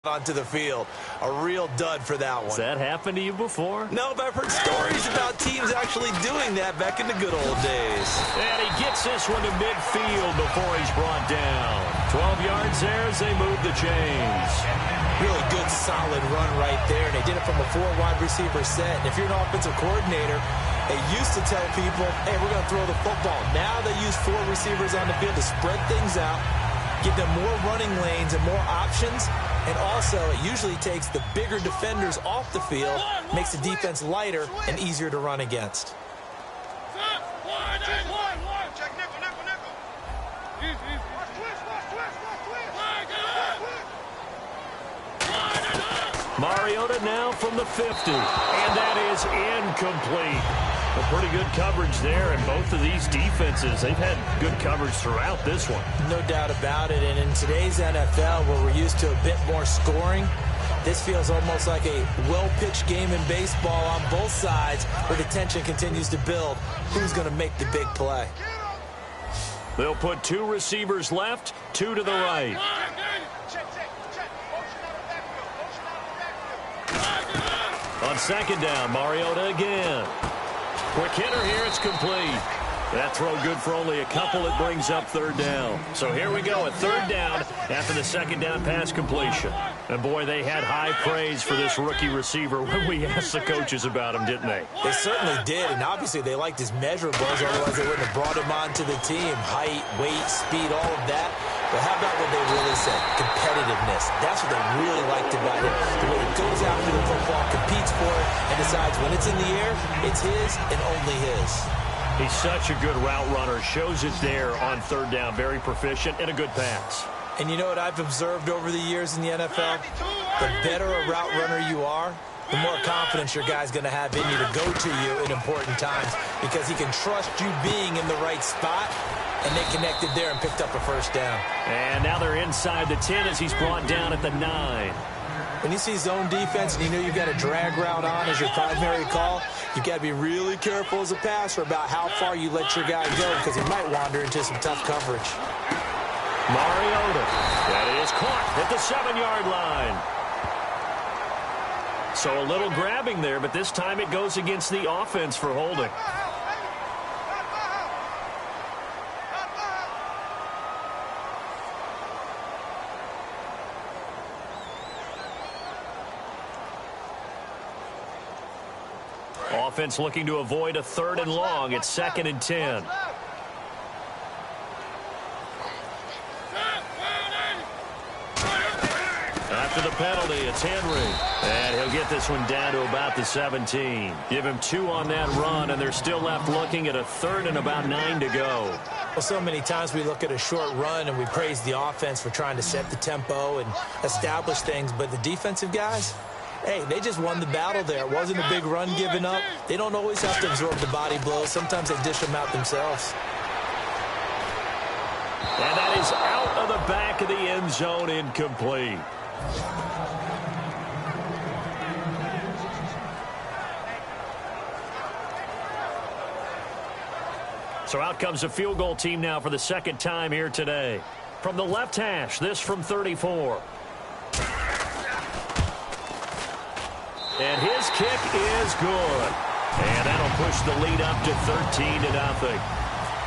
onto the field. A real dud for that one. Has that happened to you before? No, but I've heard stories about teams actually doing that back in the good old days. And he gets this one to midfield before he's brought down. 12 yards there as they move the chains. Really good, solid run right there. And they did it from a 4-wide receiver set. And if you're an offensive coordinator, they used to tell people, hey, we're going to throw the football. Now they use 4 receivers on the field to spread things out, give them more running lanes and more options. And also, it usually takes the bigger defenders off the field, makes the defense lighter and easier to run against. Mariota now from the 50, and that is incomplete. A pretty good coverage there, and both of these defenses, they've had good coverage throughout this one. No doubt about it, and in today's NFL, where we're used to a bit more scoring, this feels almost like a well-pitched game in baseball on both sides, where the tension continues to build. Who's going to make the big play? They'll put 2 receivers left, 2 to the right. On second down, Mariota again. Quick hitter here, it's complete. That throw good for only a couple. It brings up third down. So here we go, a third down after the second down pass completion. And boy, they had high praise for this rookie receiver when we asked the coaches about him, didn't they? They certainly did, and obviously they liked his measurables, otherwise they wouldn't have brought him onto the team. Height, weight, speed, all of that. But how about what they really said? Competitiveness. That's what they really liked about him. The way he goes after the football, competes for it, and decides when it's in the air, it's his and only his. He's such a good route runner. Shows it there on third down. Very proficient and a good pass. And you know what I've observed over the years in the NFL? The better a route runner you are, the more confidence your guy's going to have in you to go to you in important times, because he can trust you being in the right spot, and they connected there and picked up a first down. And now they're inside the 10 as he's brought down at the 9. When you see zone defense and you know you've got a drag route on as your primary call, you've got to be really careful as a passer about how far you let your guy go, because he might wander into some tough coverage. Mariota. That is caught at the 7-yard line. So a little grabbing there, but this time it goes against the offense for holding. Offense looking to avoid a 3rd and long. It's 2nd and 10. After the penalty, it's Henry. And he'll get this one down to about the 17. Give him 2 on that run, and they're still left looking at a 3rd and about 9 to go. Well, so many times we look at a short run and we praise the offense for trying to set the tempo and establish things, but the defensive guys, hey, they just won the battle there. It wasn't a big run given up. They don't always have to absorb the body blows. Sometimes they dish them out themselves. And that is out of the back of the end zone, incomplete. So out comes a field goal team now for the 2nd time here today. From the left hash, this from 34. And his kick is good. And that'll push the lead up to 13-0.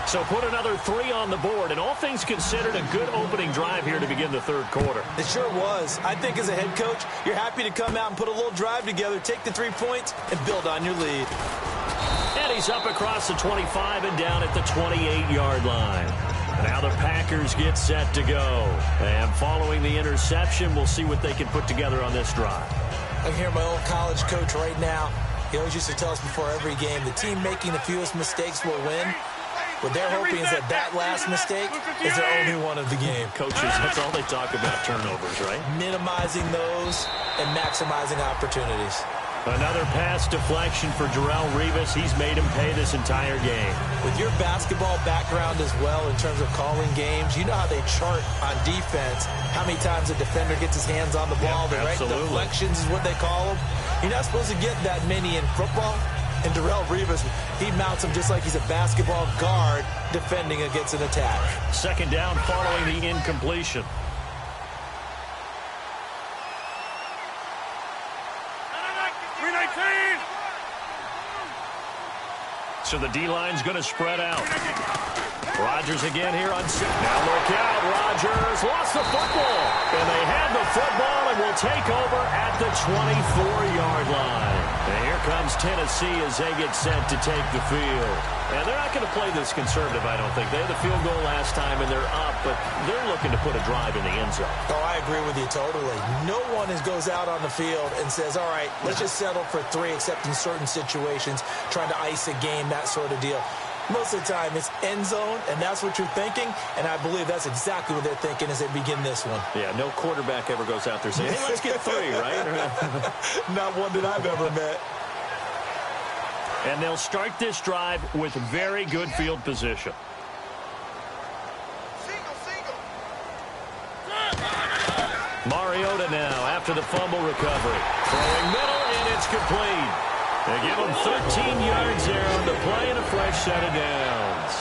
So put another 3 on the board, and all things considered, a good opening drive here to begin the 3rd quarter. It sure was. I think as a head coach, you're happy to come out and put a little drive together, take the 3 points, and build on your lead. And he's up across the 25 and down at the 28-yard line. Now the Packers get set to go. And following the interception, we'll see what they can put together on this drive. I can hear my old college coach right now. He always used to tell us before every game, the team making the fewest mistakes will win. What they're hoping is that last mistake is their only one of the game. Coaches, that's all they talk about, turnovers, right? Minimizing those and maximizing opportunities. Another pass deflection for Darrelle Revis. He's made him pay this entire game. With your basketball background as well in terms of calling games, you know how they chart on defense, how many times a defender gets his hands on the ball. The right deflections is what they call them. You're not supposed to get that many in football. And Darrelle Revis, he mounts him just like he's a basketball guard defending against an attack. 2nd down following the incompletion. So the D-line's going to spread out. Rodgers again here on six. Now look out. Rodgers lost the football. And they have the football and will take over at the 24-yard line. And here comes Tennessee as they get set to take the field. And they're not going to play this conservative, I don't think. They had the field goal last time and they're up, but they're looking to put a drive in the end zone. Oh, I agree with you totally. No one goes out on the field and says, all right, let's just settle for 3, except in certain situations, trying to ice a game, that sort of deal. Most of the time, it's end zone, and that's what you're thinking, and I believe that's exactly what they're thinking as they begin this one. Yeah, no quarterback ever goes out there saying, hey, let's get 3, right? Not one that I've ever met. And they'll start this drive with very good field position. Mariota now after the fumble recovery. Throwing middle, and it's complete. They give him 13 yards there on the play and a fresh set of downs.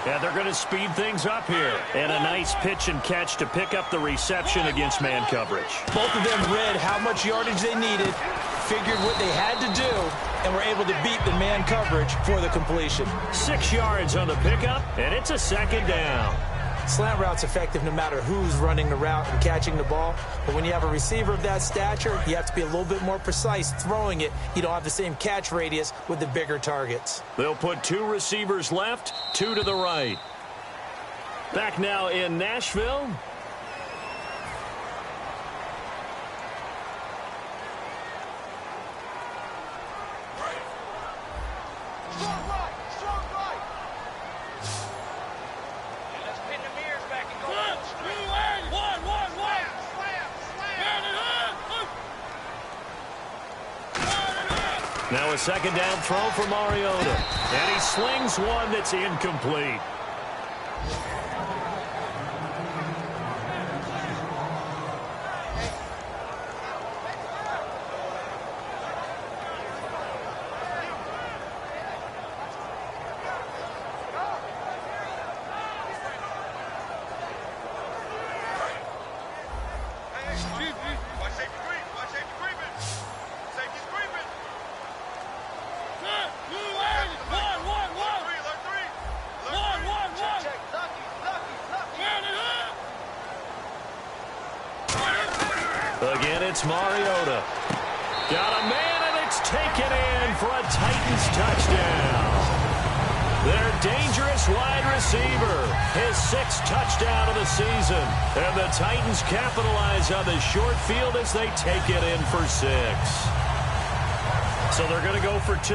And they're going to speed things up here. And a nice pitch and catch to pick up the reception against man coverage. Both of them read how much yardage they needed, figured what they had to do, and were able to beat the man coverage for the completion. 6 yards on the pickup, and it's a second down. Slant route's effective no matter who's running the route and catching the ball. But when you have a receiver of that stature, you have to be a little bit more precise throwing it. You don't have the same catch radius with the bigger targets. They'll put 2 receivers left, 2 to the right. Back now in Nashville. Now a second down throw for Mariota. And he slings one that's incomplete. Again, it's Mariota. Got a man, and it's taken in for a Titans touchdown. Their dangerous wide receiver, his 6th touchdown of the season. And the Titans capitalize on the short field as they take it in for 6. So they're going to go for 2.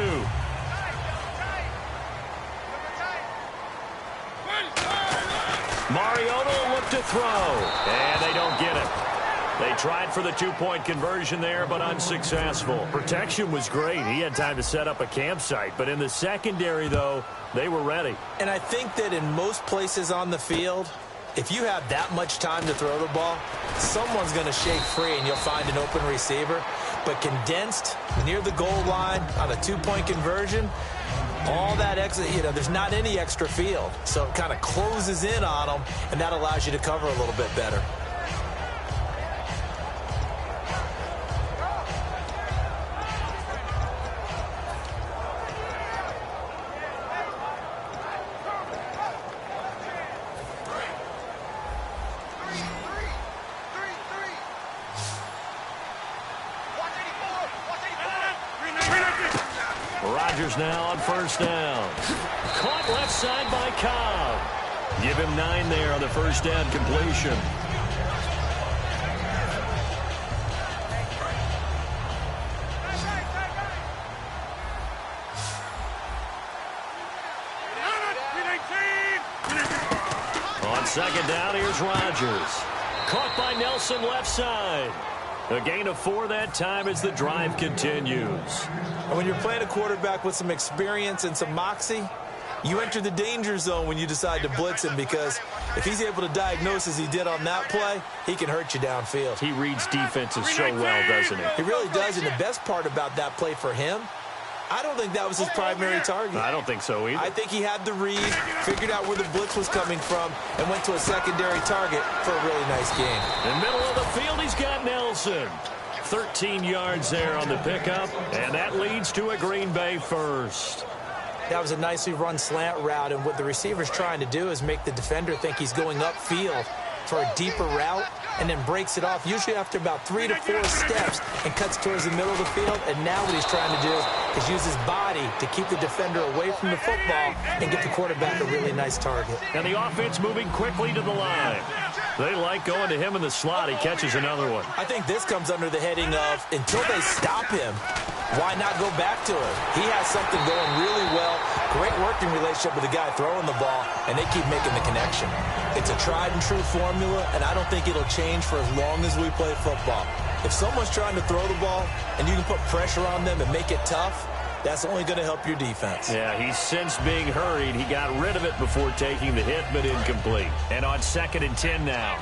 Mariota will look to throw, and they don't get it. They tried for the 2-point conversion there, but unsuccessful. Protection was great. He had time to set up a campsite. But in the secondary, though, they were ready. And I think that in most places on the field, if you have that much time to throw the ball, someone's going to shake free and you'll find an open receiver. But condensed near the goal line on a 2-point conversion, all that extra, there's not any extra field. So it kind of closes in on them, and that allows you to cover a little bit better. Rodgers now on first down. Caught left side by Cobb. Give him 9 there on the first down completion. On second down, here's Rodgers. Caught by Nelson left side. A gain of 4 that time as the drive continues. And when you're playing a quarterback with some experience and some moxie, you enter the danger zone when you decide to blitz him, because if he's able to diagnose as he did on that play, he can hurt you downfield. He reads defenses so well, doesn't he? He really does, and the best part about that play for him, I don't think that was his primary target. I don't think so either. I think he had the read, figured out where the blitz was coming from, and went to a secondary target for a really nice game. In the middle of the field, he's got Nelson. 13 yards there on the pickup, and that leads to a Green Bay first. That was a nicely run slant route, and what the receiver's trying to do is make the defender think he's going upfield for a deeper route, and then breaks it off, usually after about 3 to 4 steps, and cuts towards the middle of the field. And now what he's trying to do is use his body to keep the defender away from the football and get the quarterback a really nice target. And the offense moving quickly to the line. They like going to him in the slot. He catches another one. I think this comes under the heading of, until they stop him, why not go back to it? He has something going really well. Great working relationship with the guy throwing the ball, and they keep making the connection. It's a tried-and-true formula, and I don't think it'll change for as long as we play football. If someone's trying to throw the ball and you can put pressure on them and make it tough, that's only going to help your defense. Yeah, he's since being hurried. He got rid of it before taking the hit, but incomplete. And on 2nd and 10 now.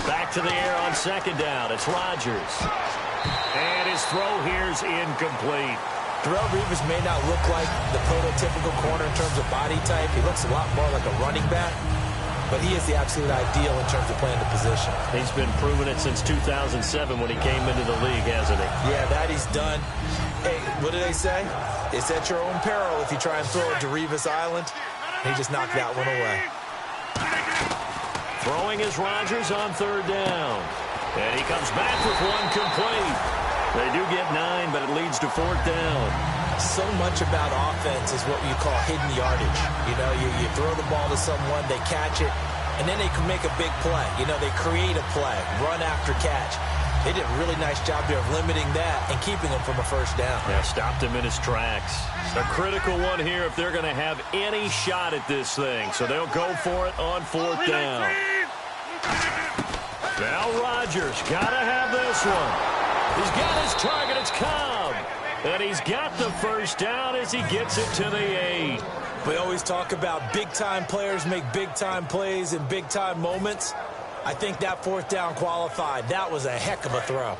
Back to the air on 2nd down. It's Rodgers. And his throw here's incomplete. Darrelle Revis may not look like the prototypical corner in terms of body type. He looks a lot more like a running back, but he is the absolute ideal in terms of playing the position. He's been proving it since 2007 when he came into the league, hasn't he? Yeah, that he's done. Hey, what do they say? It's at your own peril if you try and throw it to Revis Island. He just knocked that one away. Throwing is Rodgers on 3rd down. And he comes back with one complete. They do get 9, but it leads to 4th down. So much about offense is what you call hidden yardage. You know, you throw the ball to someone, they catch it, and then they can make a big play. You know, they create a play, run after catch. They did a really nice job there of limiting that and keeping him from a 1st down. Yeah, stopped him in his tracks. A critical one here if they're going to have any shot at this thing. So they'll go for it on 4th down. Now Rodgers got to have this one. He's got his target. It's Cobb. And he's got the 1st down as he gets it to the 8. We always talk about big-time players make big-time plays in big-time moments. I think that 4th down qualified. That was a heck of a throw.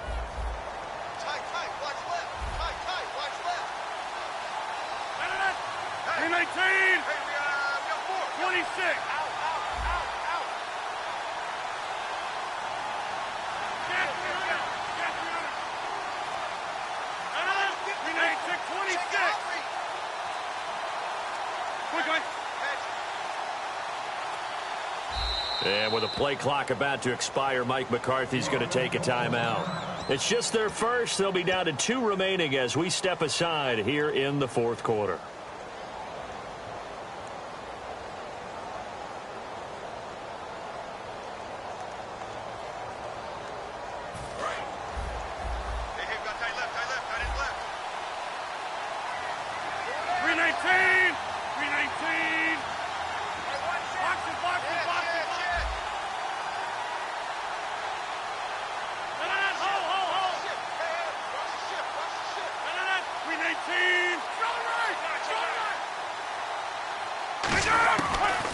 Tight, watch left. Tight, watch left. 19. Hey, we got 4. 26. And with a play clock about to expire, Mike McCarthy's going to take a timeout. It's just their first. They'll be down to 2 remaining as we step aside here in the 4th quarter.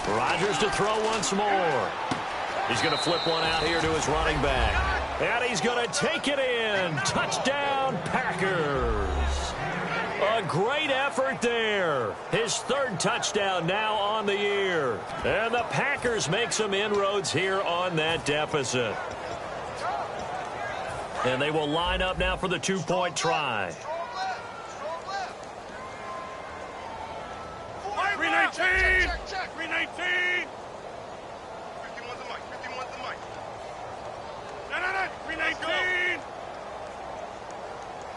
Rodgers to throw once more. He's going to flip one out here to his running back. And he's going to take it in. Touchdown, Packers. A great effort there. His 3rd touchdown now on the year. And the Packers make some inroads here on that deficit. And they will line up now for the 2-point try. 319! 319! 51's the mic. 51's the mic. No. 319!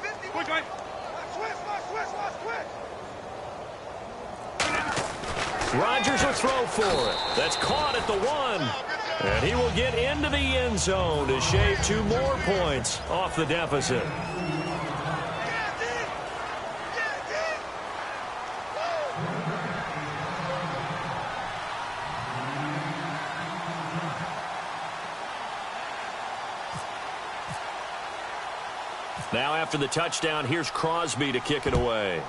51. Quick, guys. Switch. Rodgers will throw for it. That's caught at the 1. And he will get into the end zone to shave 2 more points off the deficit. Now after the touchdown, here's Crosby to kick it away.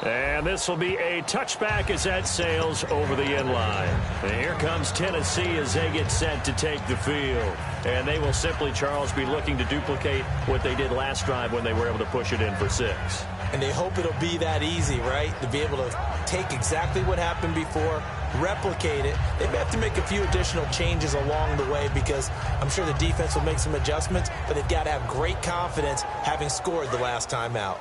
And this will be a touchback as that sails over the end line. And here comes Tennessee as they get set to take the field. And they will simply, Charles, be looking to duplicate what they did last drive when they were able to push it in for 6. And they hope it'll be that easy, right? To be able to take exactly what happened before, replicate it. They may have to make a few additional changes along the way because I'm sure the defense will make some adjustments, but they've got to have great confidence having scored the last time out.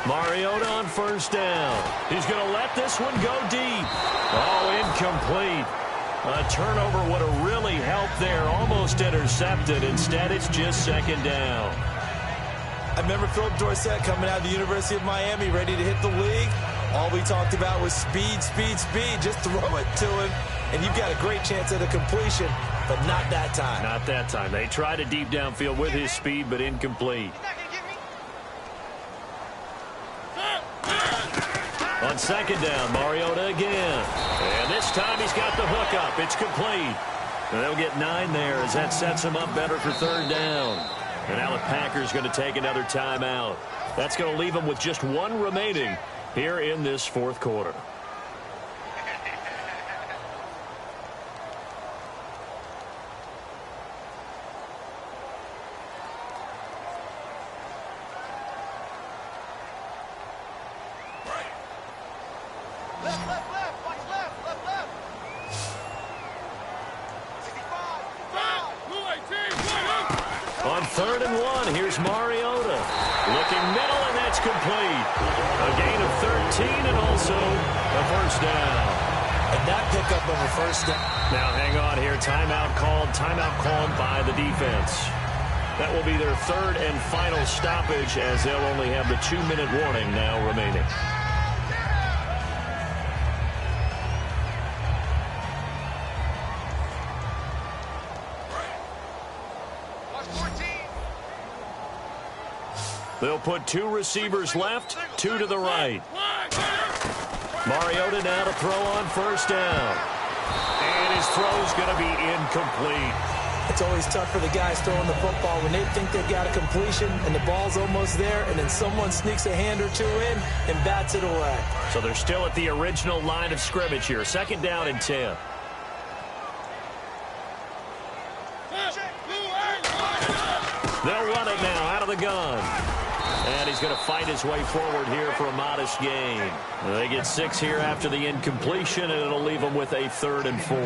Mariota on first down. He's going to let this one go deep. Oh, incomplete. A turnover would have really helped there. Almost intercepted. Instead, it's just second down. I remember Philip Dorsett coming out of the University of Miami ready to hit the league. All we talked about was speed, speed, speed. Just throw it to him, and you've got a great chance at a completion, but not that time. Not that time. They tried a deep downfield with his speed, but incomplete. On second down, Mariota again. And this time he's got the hook up. It's complete. And they'll get 9 there as that sets him up better for third down. And now the Packers going to take another timeout. That's going to leave them with just 1 remaining here in this fourth quarter. On 3rd and 1, here's Mariota. Looking middle, and that's complete. A gain of 13 and also a first down. And that pickup of a first down. Now hang on here. Timeout called by the defense. That will be their 3rd and final stoppage as they'll only have the 2-minute warning now remaining. They'll put 2 receivers left, 2 to the right. Mariota now to throw on first down. And his throw's going to be incomplete. It's always tough for the guys throwing the football when they think they've got a completion and the ball's almost there, and then someone sneaks a hand or 2 in and bats it away. So they're still at the original line of scrimmage here. 2nd down and 10. They'll run it now out of the gun. And he's going to fight his way forward here for a modest gain. They get 6 here after the incompletion, and it'll leave them with a 3rd and 4.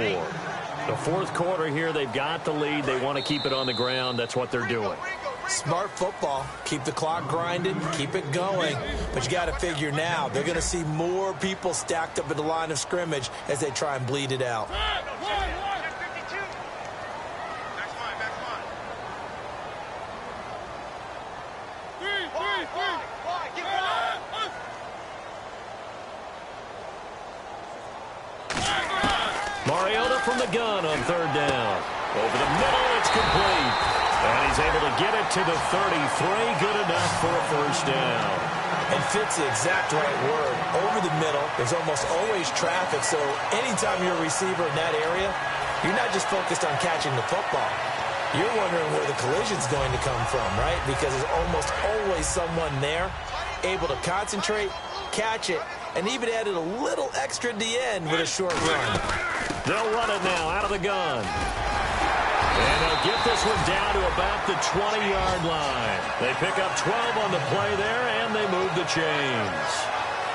The fourth quarter here, they've got the lead. They want to keep it on the ground. That's what they're doing. Smart football. Keep the clock grinding, keep it going. But you got to figure now, they're going to see more people stacked up at the line of scrimmage as they try and bleed it out. Mariota from the gun on 3rd down. Over the middle, it's complete. And he's able to get it to the 33. Good enough for a first down. And fits the exact right word. Over the middle, there's almost always traffic, so anytime you're a receiver in that area, you're not just focused on catching the football. You're wondering where the collision's going to come from, right? Because there's almost always someone there able to concentrate, catch it, and even added a little extra at the end with a short run. They'll run it now out of the gun. And they'll get this one down to about the 20-yard line. They pick up 12 on the play there, and they move the chains.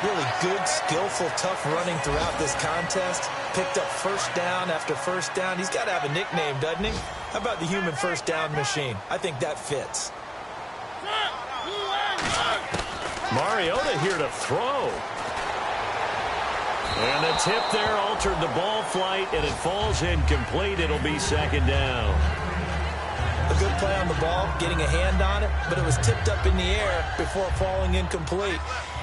Really good, skillful, tough running throughout this contest. Picked up first down after first down. He's got to have a nickname, doesn't he? How about the human first down machine? I think that fits. Mariota here to throw. And the tip there altered the ball flight, and it falls incomplete. It'll be 2nd down. A good play on the ball, getting a hand on it, but it was tipped up in the air before falling incomplete.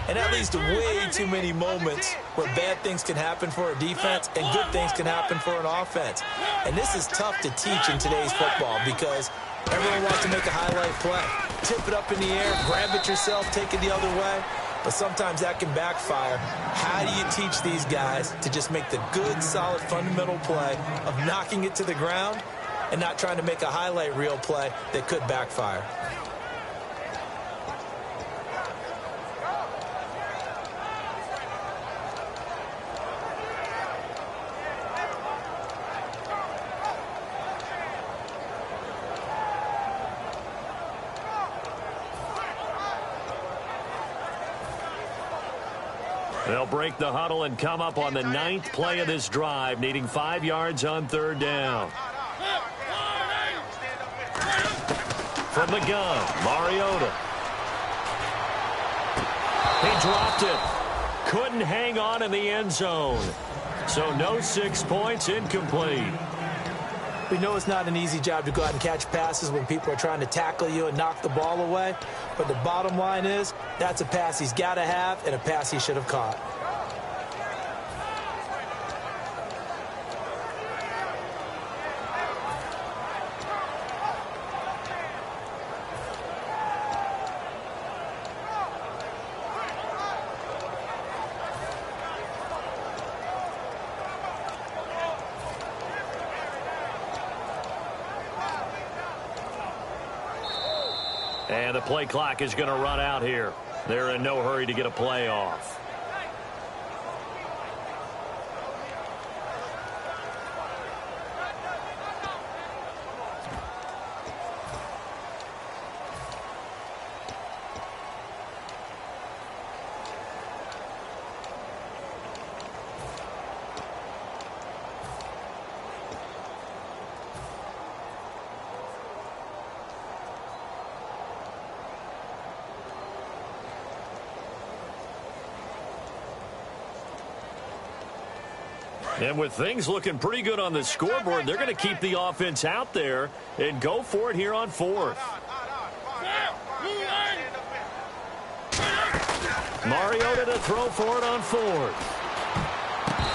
And that leads to way too many moments where bad things can happen for a defense and good things can happen for an offense. And this is tough to teach in today's football because everyone wants to make a highlight play. Tip it up in the air, grab it yourself, take it the other way. but sometimes that can backfire. How do you teach these guys to just make the good, solid, fundamental play of knocking it to the ground and not trying to make a highlight reel play that could backfire? They'll break the huddle and come up on the 9th play of this drive, needing 5 yards on 3rd down. From the gun, Mariota. He dropped it. Couldn't hang on in the end zone. So no 6 points, incomplete. We know it's not an easy job to go out and catch passes when people are trying to tackle you and knock the ball away. But the bottom line is, that's a pass he's got to have and a pass he should have caught. And the play clock is going to run out here. They're in no hurry to get a play off. And with things looking pretty good on the scoreboard, they're going to keep the offense out there and go for it here on 4th. Mariota to throw for it on 4th.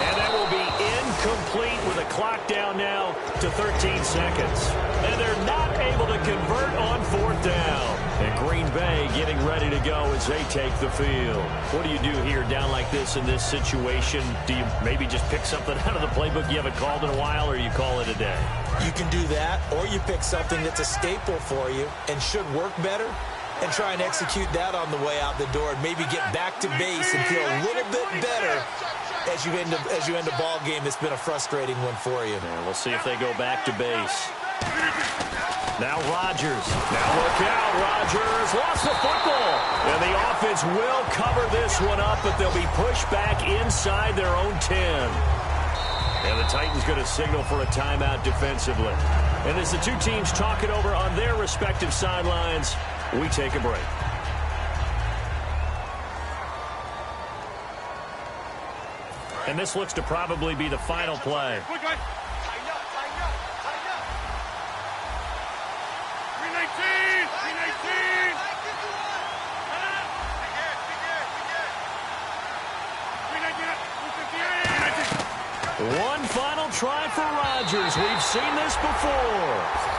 And that will be incomplete with a clock down now to 13 seconds. And they're not able to convert on 4th down. And Green Bay getting ready to go as they take the field. What do you do here down like this in this situation? Do you maybe just pick something out of the playbook you haven't called in a while, or you call it a day? You can do that, or you pick something that's a staple for you and should work better and try and execute that on the way out the door and maybe get back to base and feel a little bit better as you end a ball game that's been a frustrating one for you. Yeah, we'll see if they go back to base. Now Rodgers. Now look out. Rodgers lost the football. And the offense will cover this one up, but they'll be pushed back inside their own 10. And the Titans going to signal for a timeout defensively. And as the two teams talk it over on their respective sidelines, we take a break. And this looks to probably be the final play. One final try for Rodgers. We've seen this before.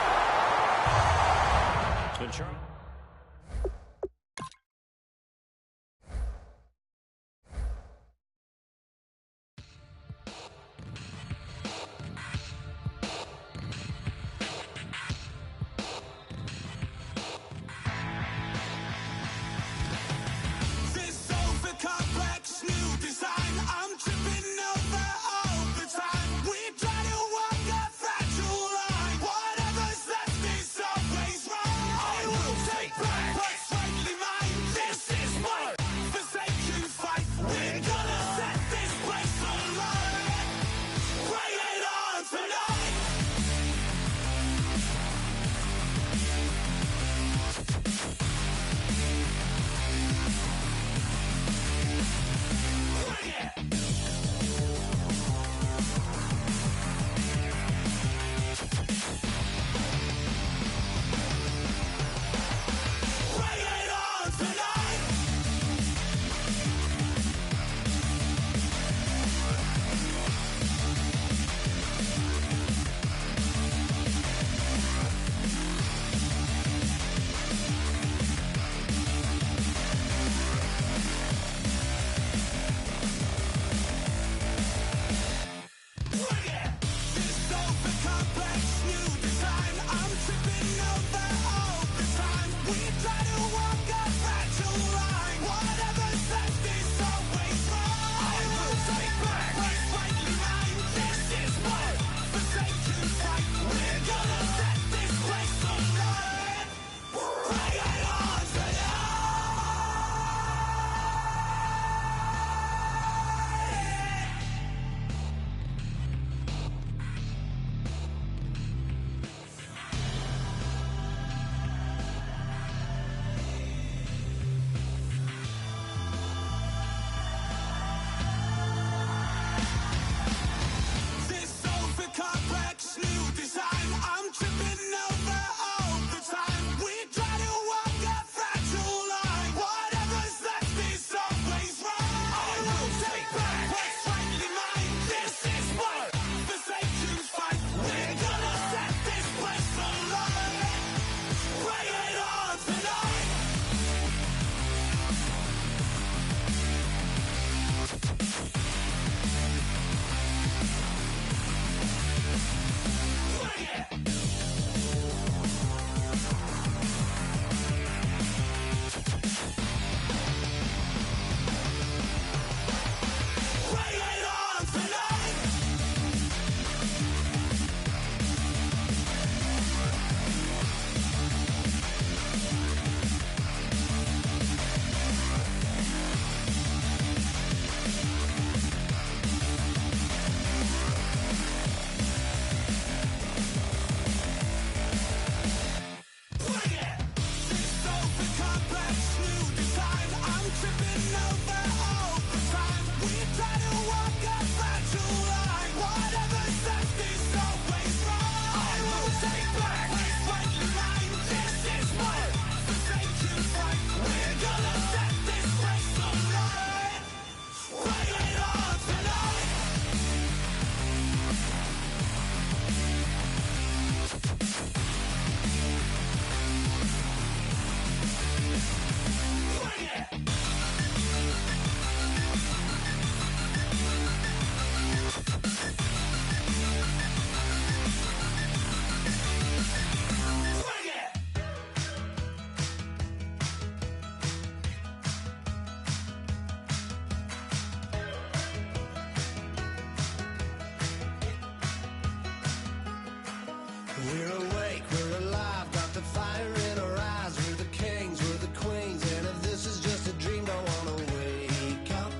We're awake, we're alive, got the fire in our eyes. We're the kings, we're the queens, and if this is just a dream, don't wanna wake up.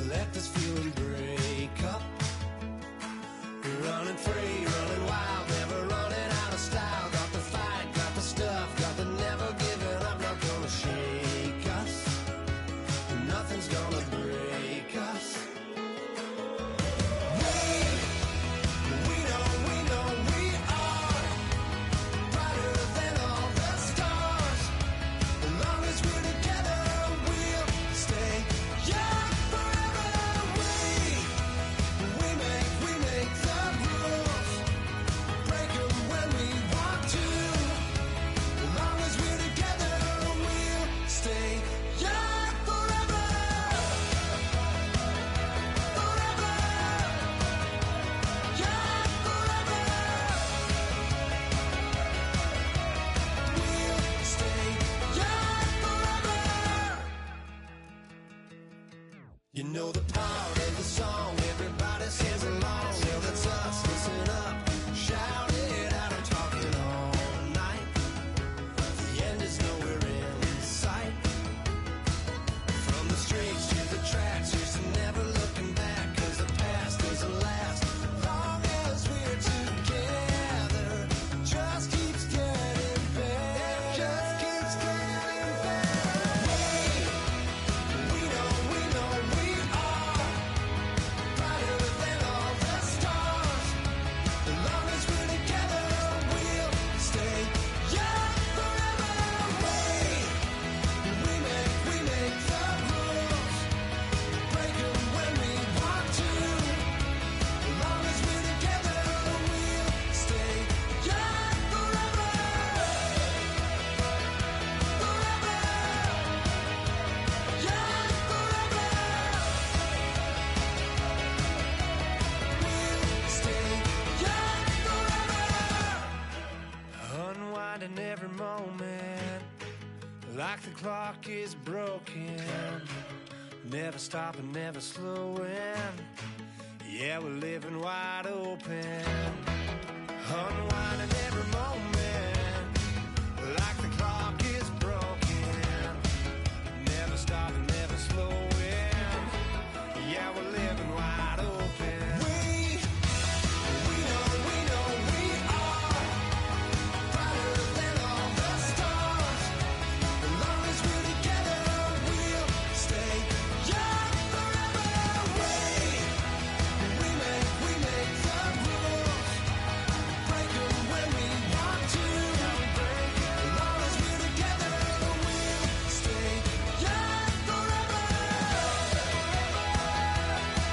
Let this feeling break up. We're running free, running wild, never running out of style. Got the fight, got the stuff, got the never giving up. Not gonna shake us, nothing's gonna break us. We know we are brighter than all the stars. As long as we're together, we'll stay young forever. We make the rules, break them when we want to. As long as we're together, we'll stay young forever. Forever. Young forever. We'll stay young forever. You know the part of the song, everybody sings along. Well, that's us, listen up, shout it out. I'm talking all night. The end is nowhere in sight. From the streets to the tracks, here's to never looking back. 'Cause the past doesn't last long as we're together. Just keeps getting better. Just keeps getting better. We know we are brighter than all the stars. As long as we're together, we'll stay young forever. We make the rules, break them when we want to. As long as we're together, we'll stay young forever. Forever. Young forever. We'll stay young forever. Unwinding every moment, like the clock is broken. Never stopping, never slowing. Yeah, we're living wide open. Unwinding every moment, like the clock is broken. Never stopping, never slowing. Yeah, we're living wide open. We know we are brighter than all the stars. As long as we're together, we'll stay young forever. We make the rules, break them when we want to. As long as we're together, we'll stay young forever.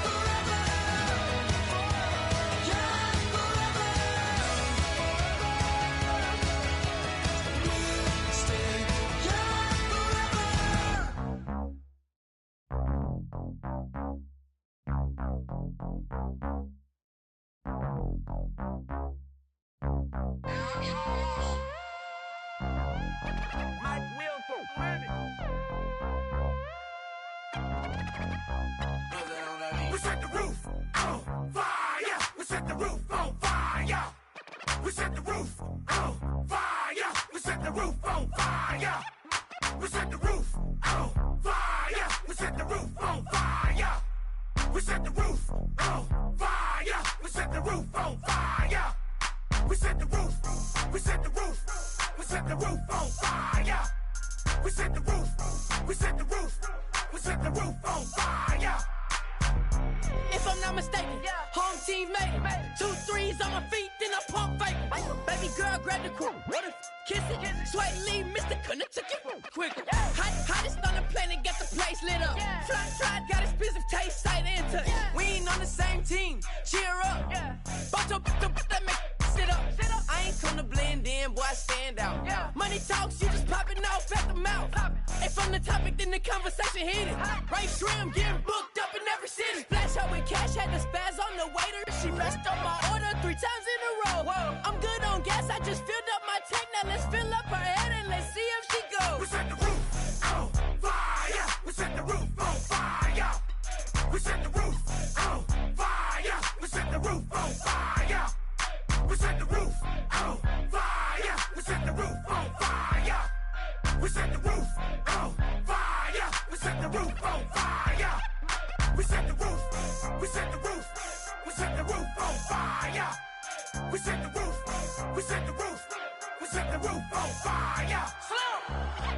Forever. Young forever. We'll stay young forever. Mike Milton, win it. We set the roof on fire. We set the roof on fire. We set the roof on fire. We set the roof on fire. We set the roof on fire. We set the roof on fire. We set the roof on fire. We set the roof on fire. We set the roof. We set the roof. We set the roof on fire. We set the roof. We set the roof. We set the roof on fire. If I'm not mistaken, home team made it. 2 threes on my feet, then I pump fake. Baby girl, grab the crew. What if kiss it? Sweat leave, Mr. Couldn't took it quicker. Hottest on the planet, got the place lit up. Fly, got expensive taste, sight and touch. We ain't on the same team. Cheer up. Boto, that make sit up. I ain't come to blend in, boy, I stand out. Money talks, you just popping off at the mouth. If I'm the topic, then the conversation heated. Right shrimp, getting booked up in every city. Splash out with cash, had the spaz on the waiter. She messed up my order 3 times in a row. I'm good on gas, I just filled up my tank. Now let's fill up her head and let's see if she goes. We set the roof on fire. We set the roof on fire. We set the roof on fire. We set the roof on fire. We set the roof We set the roof on fire. We set the roof on fire. We set the roof. We set the roof. We set the roof on fire. We set the roof. We set the roof. We set the roof on fire. Slow.